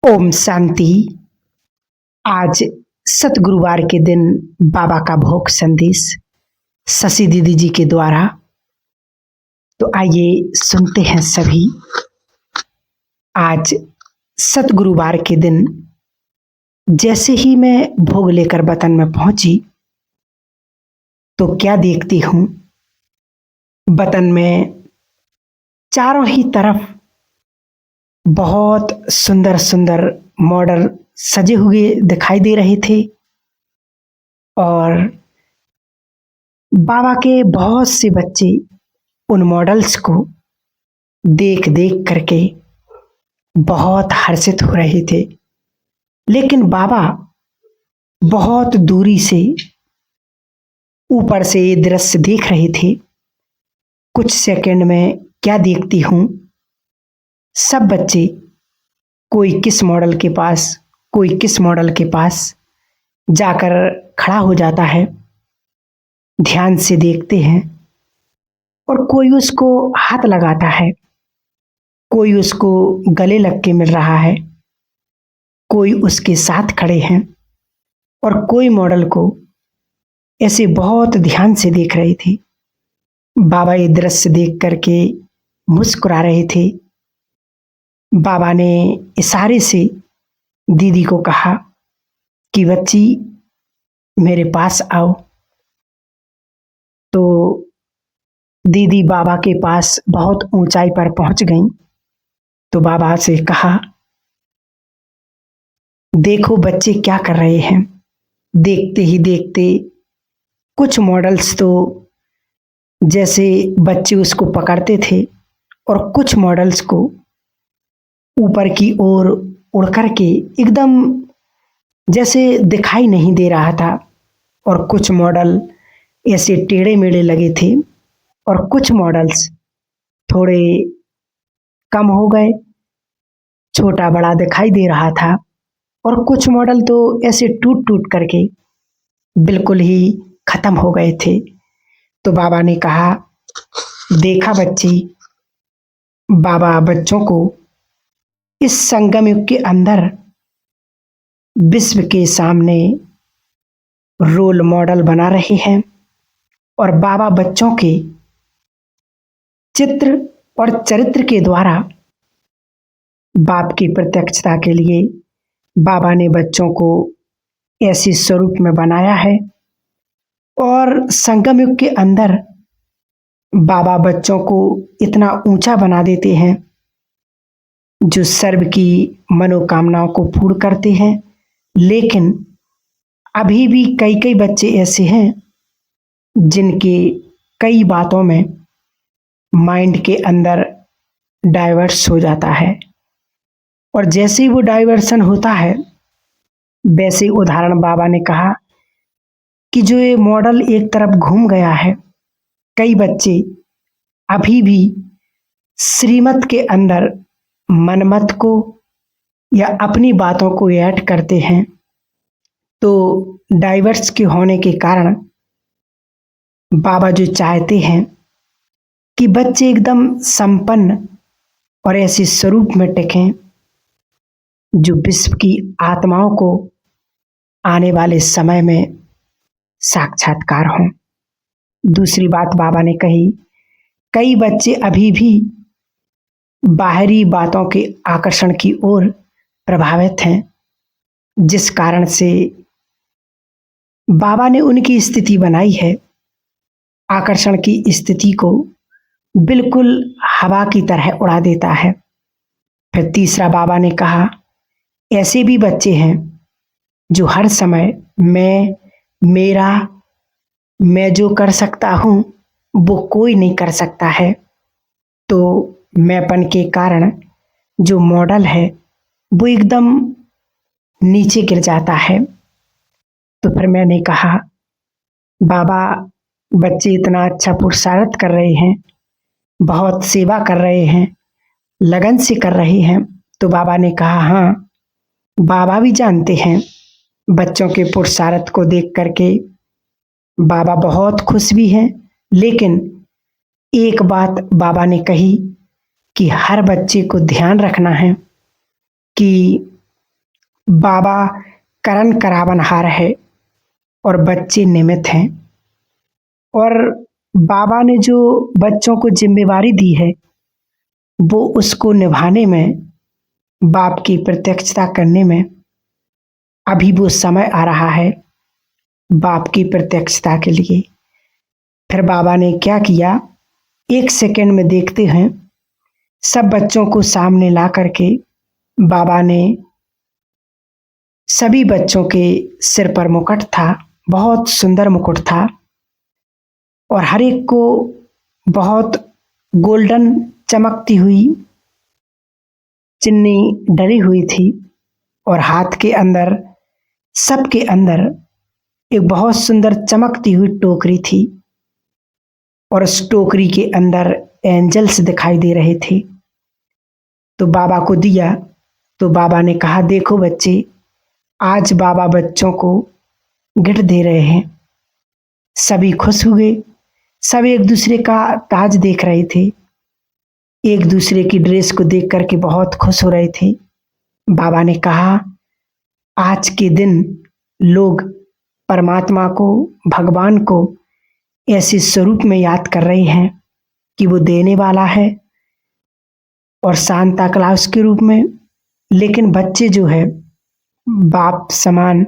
ओम शांति। आज सतगुरुवार के दिन बाबा का भोग संदेश शशि दीदी जी के द्वारा। तो आइए सुनते हैं सभी। आज सतगुरुवार के दिन जैसे ही मैं भोग लेकर वतन में पहुंची तो क्या देखती हूँ, वतन में चारों ही तरफ बहुत सुंदर सुंदर मॉडल सजे हुए दिखाई दे रहे थे और बाबा के बहुत से बच्चे उन मॉडल्स को देख देख करके बहुत हर्षित हो रहे थे। लेकिन बाबा बहुत दूरी से ऊपर से ये दृश्य देख रहे थे। कुछ सेकंड में क्या देखती हूँ, सब बच्चे कोई किस मॉडल के पास, कोई किस मॉडल के पास जाकर खड़ा हो जाता है, ध्यान से देखते हैं और कोई उसको हाथ लगाता है, कोई उसको गले लग के मिल रहा है, कोई उसके साथ खड़े हैं और कोई मॉडल को ऐसे बहुत ध्यान से देख रहे थे। बाबा ये दृश्य देख करके मुस्कुरा रहे थे। बाबा ने इशारे से दीदी को कहा कि बच्ची मेरे पास आओ। तो दीदी बाबा के पास बहुत ऊंचाई पर पहुंच गई। तो बाबा से कहा, देखो बच्चे क्या कर रहे हैं। देखते ही देखते कुछ मॉडल्स तो जैसे बच्चे उसको पकड़ते थे और कुछ मॉडल्स को ऊपर की ओर उड़ करके एकदम जैसे दिखाई नहीं दे रहा था और कुछ मॉडल ऐसे टेढ़े मेढ़े लगे थे और कुछ मॉडल्स थोड़े कम हो गए, छोटा बड़ा दिखाई दे रहा था और कुछ मॉडल तो ऐसे टूट टूट करके बिल्कुल ही खत्म हो गए थे। तो बाबा ने कहा, देखा बच्ची, बाबा बच्चों को इस संगम युग के अंदर विश्व के सामने रोल मॉडल बना रहे हैं और बाबा बच्चों के चित्र और चरित्र के द्वारा बाप की प्रत्यक्षता के लिए बाबा ने बच्चों को ऐसे स्वरूप में बनाया है और संगम युग के अंदर बाबा बच्चों को इतना ऊंचा बना देते हैं जो सर्व की मनोकामनाओं को पूर्ण करते हैं। लेकिन अभी भी कई कई बच्चे ऐसे हैं जिनके कई बातों में माइंड के अंदर डाइवर्स हो जाता है और जैसे ही वो डाइवर्सन होता है वैसे ही उदाहरण बाबा ने कहा कि जो ये मॉडल एक तरफ घूम गया है, कई बच्चे अभी भी श्रीमत के अंदर मनमत को या अपनी बातों को ऐड करते हैं। तो डाइवर्स के होने के कारण बाबा जो चाहते हैं कि बच्चे एकदम संपन्न और ऐसे स्वरूप में टिकें जो विश्व की आत्माओं को आने वाले समय में साक्षात्कार हों। दूसरी बात बाबा ने कही, कई बच्चे अभी भी बाहरी बातों के आकर्षण की ओर प्रभावित हैं, जिस कारण से बाबा ने उनकी स्थिति बनाई है आकर्षण की स्थिति को बिल्कुल हवा की तरह उड़ा देता है। फिर तीसरा बाबा ने कहा, ऐसे भी बच्चे हैं जो हर समय मैं, मेरा, मैं जो कर सकता हूँ वो कोई नहीं कर सकता है। तो मैंपन के कारण जो मॉडल है वो एकदम नीचे गिर जाता है। तो फिर मैंने कहा, बाबा बच्चे इतना अच्छा पुरुषार्थ कर रहे हैं, बहुत सेवा कर रहे हैं, लगन से कर रहे हैं। तो बाबा ने कहा, हाँ बाबा भी जानते हैं बच्चों के पुरुषार्थ को देख करके बाबा बहुत खुश भी हैं। लेकिन एक बात बाबा ने कही कि हर बच्चे को ध्यान रखना है कि बाबा करण करावनहार है और बच्चे निमित्त हैं। और बाबा ने जो बच्चों को जिम्मेवारी दी है वो उसको निभाने में, बाप की प्रत्यक्षता करने में अभी वो समय आ रहा है बाप की प्रत्यक्षता के लिए। फिर बाबा ने क्या किया, 1 सेकंड में देखते हैं। सब बच्चों को सामने ला करके बाबा ने सभी बच्चों के सिर पर मुकुट था, बहुत सुंदर मुकुट था और हर एक को बहुत गोल्डन चमकती हुई चिन्नी डली हुई थी और हाथ के अंदर, सबके अंदर एक बहुत सुंदर चमकती हुई टोकरी थी और उस टोकरी के अंदर एंजल्स दिखाई दे रहे थे। तो बाबा को दिया तो बाबा ने कहा, देखो बच्चे, आज बाबा बच्चों को गिफ्ट दे रहे हैं। सभी खुश हुए, सब एक दूसरे का ताज देख रहे थे, एक दूसरे की ड्रेस को देख करके बहुत खुश हो रहे थे। बाबा ने कहा, आज के दिन लोग परमात्मा को, भगवान को ऐसे स्वरूप में याद कर रहे हैं कि वो देने वाला है और सांता क्लॉस के रूप में। लेकिन बच्चे जो है बाप समान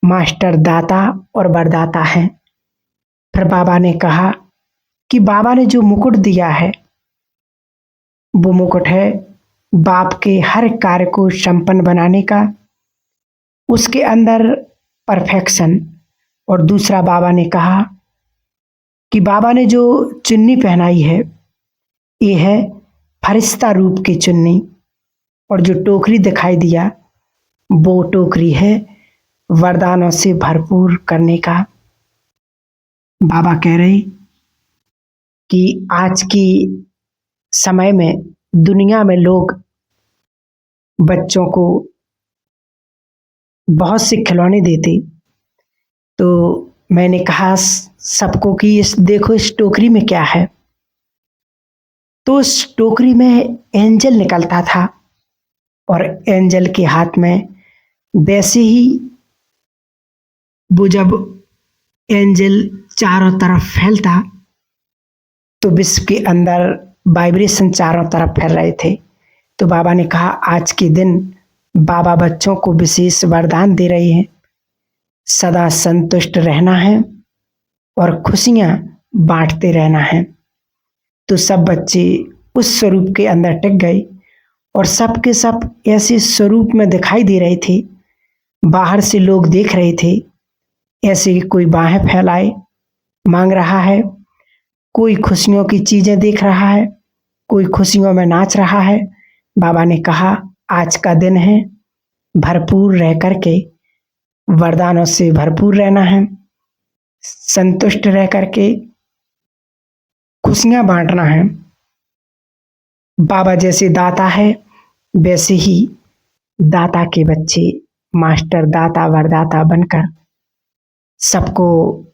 मास्टर, दाता और वरदाता हैं। फिर बाबा ने कहा कि बाबा ने जो मुकुट दिया है वो मुकुट है बाप के हर कार्य को संपन्न बनाने का, उसके अंदर परफेक्शन। और दूसरा बाबा ने कहा कि बाबा ने जो चुन्नी पहनाई है ये है फरिश्ता रूप की चुन्नी, और जो टोकरी दिखाई दिया वो टोकरी है वरदानों से भरपूर करने का। बाबा कह रहे कि आज की समय में दुनिया में लोग बच्चों को बहुत से खिलौने देते, तो मैंने कहा सबको कि इस देखो इस टोकरी में क्या है। तो उस टोकरी में एंजल निकलता था और एंजल के हाथ में वैसे ही वो जब एंजल चारों तरफ फैलता तो विश्व के अंदर वाइब्रेशन चारों तरफ फैल रहे थे। तो बाबा ने कहा, आज के दिन बाबा बच्चों को विशेष वरदान दे रहे हैं, सदा संतुष्ट रहना है और खुशियां बांटते रहना है। तो सब बच्चे उस स्वरूप के अंदर टिक गए और सब के सब ऐसे स्वरूप में दिखाई दे रहे थे। बाहर से लोग देख रहे थे, ऐसे कोई बाहें फैलाए मांग रहा है, कोई खुशियों की चीजें देख रहा है, कोई खुशियों में नाच रहा है। बाबा ने कहा, आज का दिन है, भरपूर रह करके वरदानों से भरपूर रहना है, संतुष्ट रह करके खुशियां बांटना है। बाबा जैसे दाता है वैसे ही दाता के बच्चे मास्टर, दाता, वरदाता बनकर सबको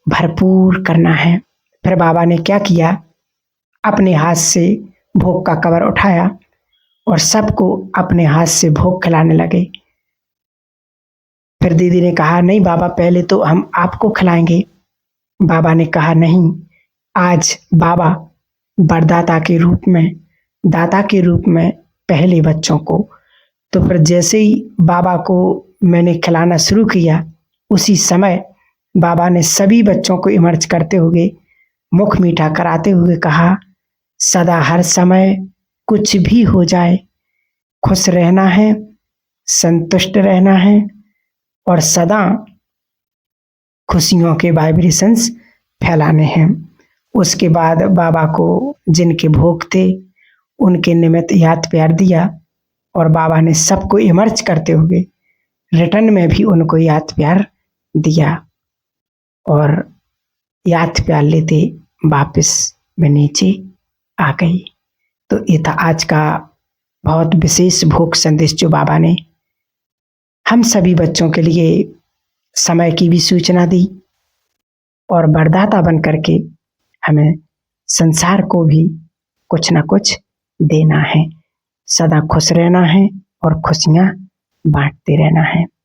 भरपूर करना है। फिर बाबा ने क्या किया, अपने हाथ से भोग का कवर उठाया और सबको अपने हाथ से भोग खिलाने लगे। फिर दीदी ने कहा, नहीं बाबा, पहले तो हम आपको खिलाएंगे। बाबा ने कहा, नहीं, आज बाबा वरदाता के रूप में, दाता के रूप में पहले बच्चों को। तो फिर जैसे ही बाबा को मैंने खिलाना शुरू किया उसी समय बाबा ने सभी बच्चों को इमर्ज करते हुए, मुख मीठा कराते हुए कहा, सदा हर समय कुछ भी हो जाए खुश रहना है, संतुष्ट रहना है और सदा खुशियों के वाइब्रेशंस फैलाने हैं। उसके बाद बाबा को जिनके भोग थे उनके निमित्त याद प्यार दिया और बाबा ने सबको इमर्ज करते हुए रिटर्न में भी उनको याद प्यार दिया और याद प्यार लेते वापस मैं नीचे आ गई। तो ये था आज का बहुत विशेष भोग संदेश जो बाबा ने हम सभी बच्चों के लिए समय की भी सूचना दी और वरदाता बन करके हमें संसार को भी कुछ ना कुछ देना है, सदा खुश रहना है और खुशियाँ बांटते रहना है।